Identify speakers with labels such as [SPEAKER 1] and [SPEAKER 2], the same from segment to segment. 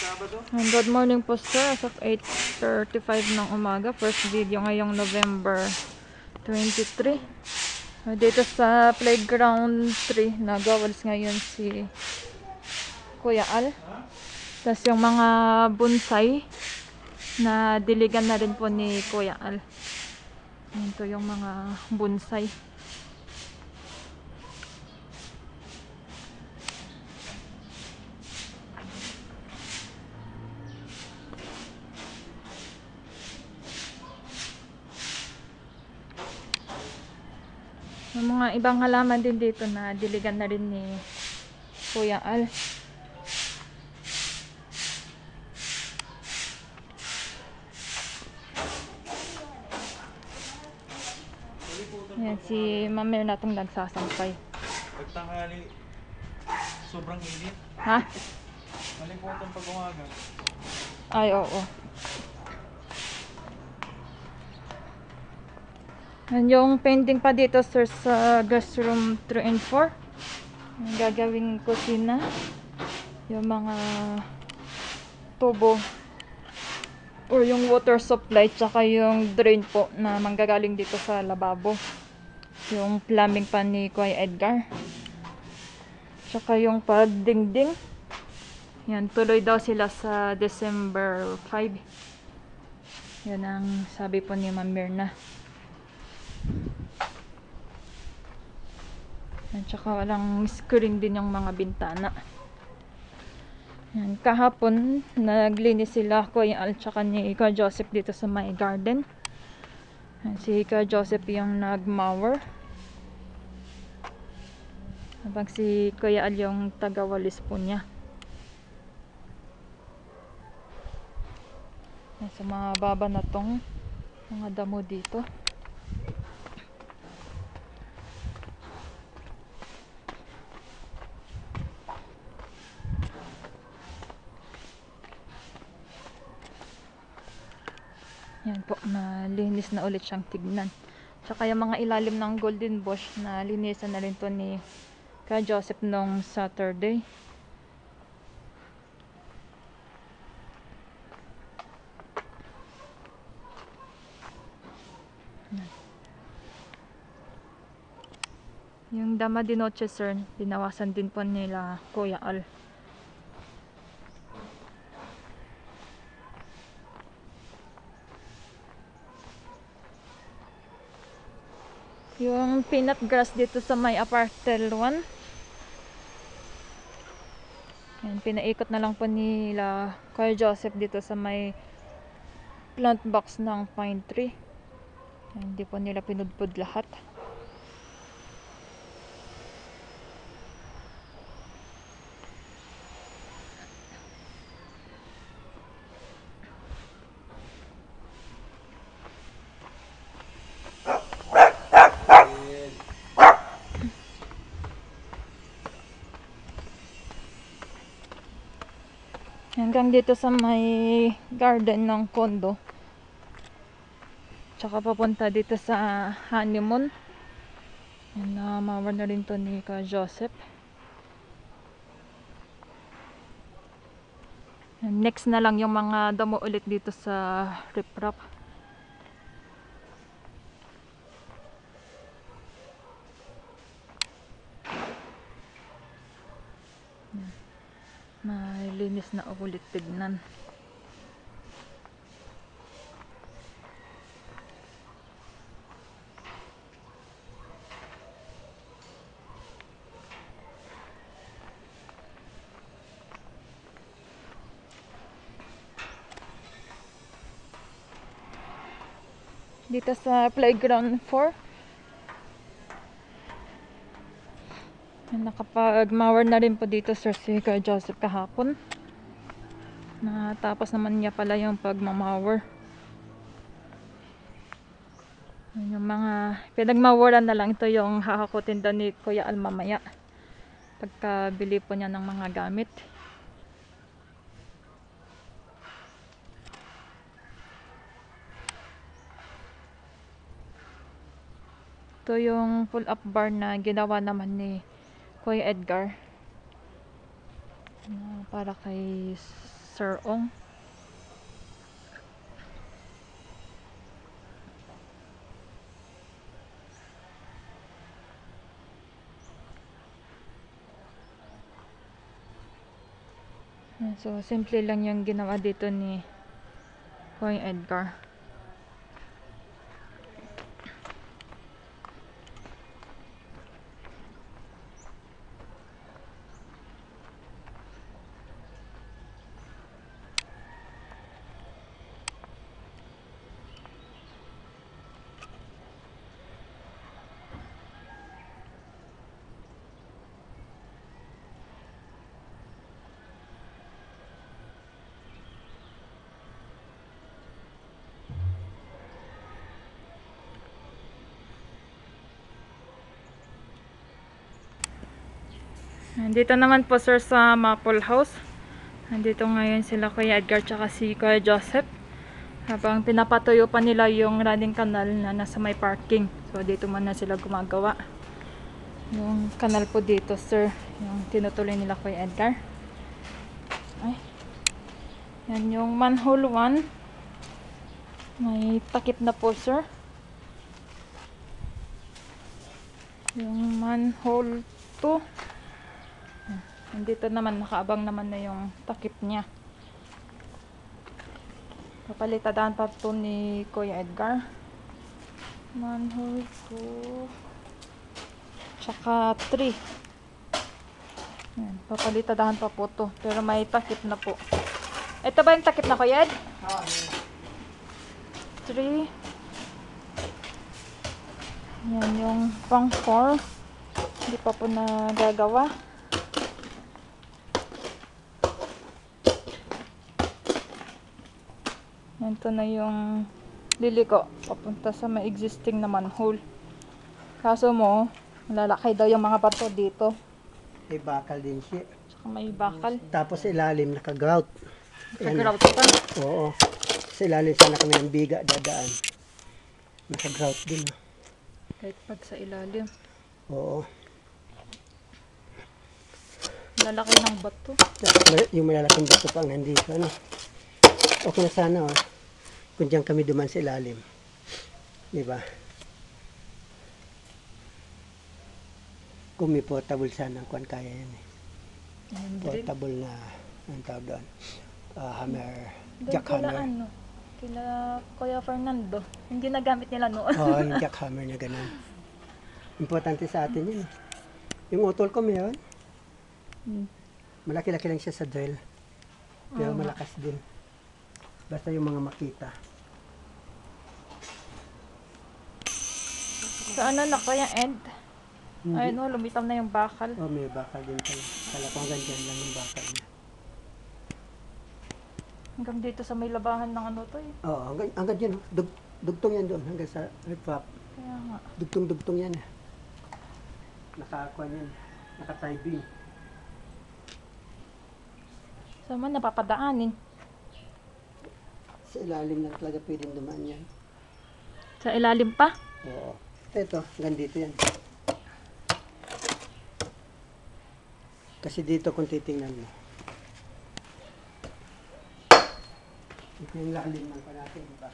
[SPEAKER 1] Good morning po sir, as of 8:35 ng umaga. First video ngayong November 23. Dito sa playground 3, nagawalis ngayon si Kuya Al. Tapos yung mga bonsai na diligan na rin po ni Kuya Al. Ito yung mga bonsai. Yung mga ibang halaman din dito na diligan na rin ni Kuya Al. Yan si Ma'am natong nagsasampay.
[SPEAKER 2] Pagtanghali, sobrang init.
[SPEAKER 1] Ha?
[SPEAKER 2] Malimutan pag umaga.
[SPEAKER 1] Ay, oo. Yan yung painting pa dito sir sa guest room 3 and 4. Yung gagawing kusina. Yung mga tubo or yung water supply tsaka yung drain po na manggagaling dito sa lababo. Yung plumbing pa ni Kuya Edgar. Tsaka yung pagdingding. Yan, tuloy daw sila sa December 5. Yan ang sabi po ni Ma'am Mirna. Yan, tsaka walang screen din yung mga bintana. Yan, kahapon naglinis sila Kuya Al tsaka ni Kuya Joseph dito sa my garden. Yan, si Kuya Joseph yung nagmower. Habang si Kuya Al yung tagawalis po niya. Yan, sa mga baba na tong mga damo dito. Yan po, malinis na ulit siyang tignan. Tsaka yung mga ilalim ng golden bush na linisan na rin to ni Kuya Joseph nung Saturday. Yung dama de noche sir, binawasan din po nila Kuya Al. Yung peanut grass dito sa may apartel 1. Yan, pinaikot na lang po nila Kuya Joseph dito sa may plant box ng pine tree. Yan, hindi po nila pinudpud lahat. Hanggang dito sa may garden ng condo. Tsaka papunta dito sa honeymoon. Yan, mawar na rin to ni Kuya Joseph. Yan, next na lang yung mga damo ulit dito sa riprap. Malinis na ulit tignan. Dito sa playground 4. Nakapag-mower na rin po dito sir si Kuya Joseph kahapon. Natapos naman niya pala yung pag-mower. Yung mga pinag-moweran na lang, ito yung hahakutin daw ni Kuya Al mamaya pagkabili po niya ng mga gamit. Ito yung pull up bar na ginawa naman ni Kuya Edgar para kay Sir Ong. So, simple lang yung ginawa dito ni Kuya Edgar. Nandito naman po sir sa Maple House. Nandito ngayon sila Kuya Edgar tsaka si Kuya Joseph. Habang pinapatuyo pa nila yung running canal na nasa may parking. So dito muna sila gumagawa. Yung canal po dito sir. Yung tinutuloy nila Kuya Edgar. Ay. Yan yung manhole 1. May takip na po sir. Yung manhole 2. Nandito naman, nakaabang naman na yung takip niya. Papalitadahan pa ito ni Kuya Edgar. Manhole 2. Tsaka 3. Yan, papalitadahan pa po ito. Pero may takip na po. Ito ba yung takip na, Kuya Ed? 3. Yan yung pang 4. Hindi pa po nagagawa. Ito na yung liliko papunta sa may existing na manhole. Kaso mo, malalaki daw yung mga bato dito.
[SPEAKER 3] May bakal din siya.
[SPEAKER 1] Saka may bakal.
[SPEAKER 3] Tapos ilalim naka-grout.
[SPEAKER 1] Naka-grout pa.
[SPEAKER 3] Oo. Sa ilalim sana kami ng biga dadaan. Naka-grout din.
[SPEAKER 1] Kahit pag sa ilalim.
[SPEAKER 3] Oo.
[SPEAKER 1] Lalaki ng bato.
[SPEAKER 3] Yung malalaking bato pang nandito. Ano? Okay na sana kung diyan kami duman sa ilalim. Diba? Kung may portable sana, kung kaya yan eh. Portable na, ang tawag doon, hammer, jackhammer.
[SPEAKER 1] Kila kila Kuya Fernando. Yung ginagamit nila noon.
[SPEAKER 3] Oo, yung jackhammer na gano'n. Importante sa atin yun. Yung utol ko meron. Malaki-laki lang siya sa drill. Pero malakas din. Basta yung mga makita.
[SPEAKER 1] So ano na Kuya Ed? Ayun o, lumitaw na yung bakal.
[SPEAKER 3] Oh, may bakal din pala. Kala ko hanggang dyan lang yung bakal niya.
[SPEAKER 1] Hanggang dito sa may labahan ng ano to eh.
[SPEAKER 3] Oo, hanggang dyan. Dugtong yan doon. Hanggang sa rip-up.
[SPEAKER 1] Kaya nga.
[SPEAKER 3] Dugtong yan. Nakakuha yan. Nakatyping.
[SPEAKER 1] Saan man napapadaanin?
[SPEAKER 3] Sa ilalim na talaga pwedeng dumaan yan.
[SPEAKER 1] Sa ilalim pa?
[SPEAKER 3] Oo. Ito, hanggang dito yan. Kasi dito kung titingnan mo. Ito yung lalim ng pa natin, diba?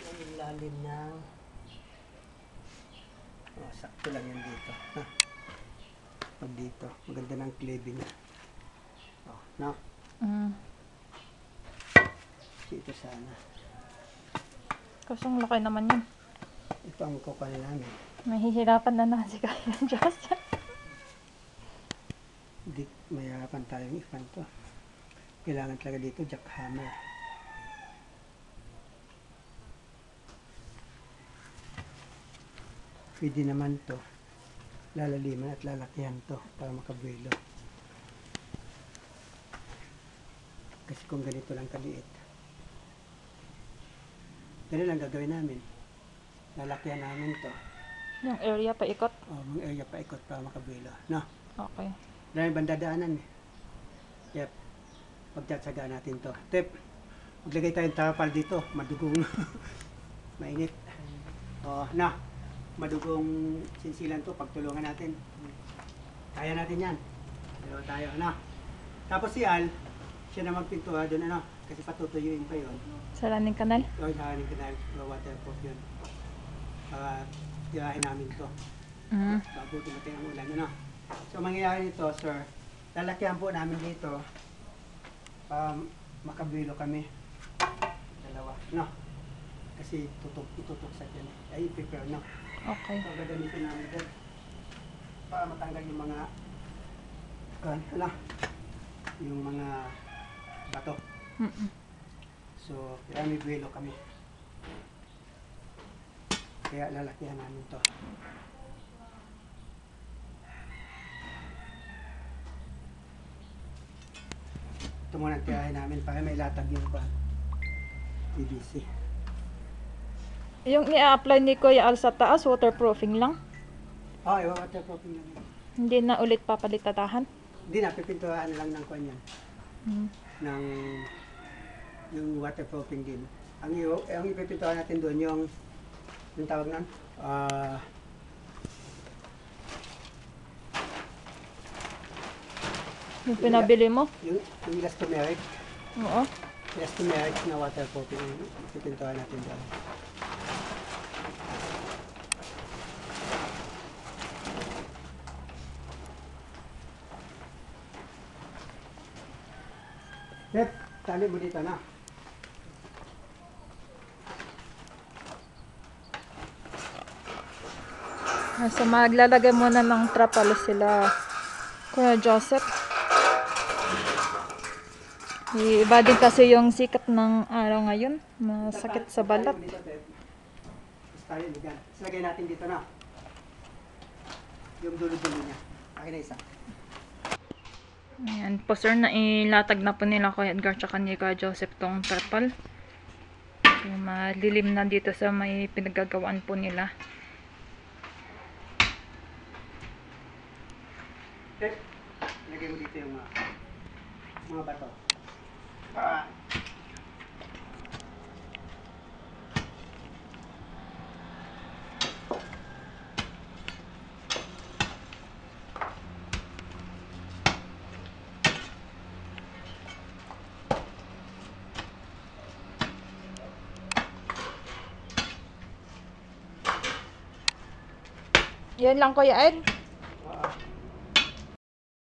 [SPEAKER 3] Yan yung lalim ng... Oh, sakto lang yan dito. Ha? Pag dito, maganda ng cleaving niya. Oh, no? Ito sana.
[SPEAKER 1] Kasong laki naman yun.
[SPEAKER 3] Ito ang kukunin namin.
[SPEAKER 1] Mahihirapan na na si Kuya Joseph.
[SPEAKER 3] Hindi, mayarapan tayong ifan to. Kailangan talaga dito jackhammer. Pwede naman to lalaliman at lalakyan to para makabuelo. Kasi kung ganito lang kaliit, ganun lang gagawin namin. Lalakyan namin to.
[SPEAKER 1] Yung area paikot?
[SPEAKER 3] O, mga area paikot para makabuelo. No?
[SPEAKER 1] Okay.
[SPEAKER 3] Maraming bandadaanan eh. Yep. Pagtsatsagaan natin to. Tep, maglagay tayong tarpal dito. Madugong mainit. O, na. Madugong sinsilan to. Pagtulungan natin. Kaya natin yan. Dalawa tayo, ano? Tapos si Al, siya na magpintuha doon, ano? Kasi patutuyuin pa yun.
[SPEAKER 1] Sa Laning Kanal.
[SPEAKER 3] O, sa aning kanal, waterproof yun. Tirahin namin to.
[SPEAKER 1] Mm.
[SPEAKER 3] Bago dumating ang ulan, ano? So, mangyayari nito, sir, lalakyan po namin dito makabilo kami. Dalawa, no? Kasi itutok sa dyan. Ay, prepare, no?
[SPEAKER 1] Okay.
[SPEAKER 3] So, gagamitin namin dyan para matanggal yung mga ano? Yung mga bato.
[SPEAKER 1] Mm-mm.
[SPEAKER 3] So, kaya may buwelo kami. Kaya lalakyan namin to. Ito muna ang tirahin namin para may latag yung PVC.
[SPEAKER 1] Yung i-apply ni Kuya Al sa taas, waterproofing lang.
[SPEAKER 3] Oh, waterproofing lang yun.
[SPEAKER 1] Hindi na ulit papalitatahan.
[SPEAKER 3] Hindi na, pipintuhaan na lang ng kwan yan.
[SPEAKER 1] Mm.
[SPEAKER 3] Ng yung waterproofing din. Ang ipipintuhan natin doon yung tawag nun?
[SPEAKER 1] Yung pinabili mo?
[SPEAKER 3] Yung elastomeric.
[SPEAKER 1] Oo.
[SPEAKER 3] Elastomeric na waterproofing yung ipipintuhan natin doon. Pep, tali mo dito na.
[SPEAKER 1] So, maglalagay muna ng trapal sila Kuya Joseph. Iba din kasi yung sikat ng araw ngayon. Masakit sa balat.
[SPEAKER 3] Tali mo dito, Pep. Tapos tali mo dyan. Tapos lagay natin dito na. Yung dulo-dulo niya. Akin na isa.
[SPEAKER 1] Ayan po sir, na ilatag na po nila Kuya Edgar tsaka ni Kuya Joseph tong trapal. So, malilim na dito sa may pinagagawaan po nila.
[SPEAKER 3] Pep, lagay mo dito yung mga bato.
[SPEAKER 1] Yan lang Kuya Ed.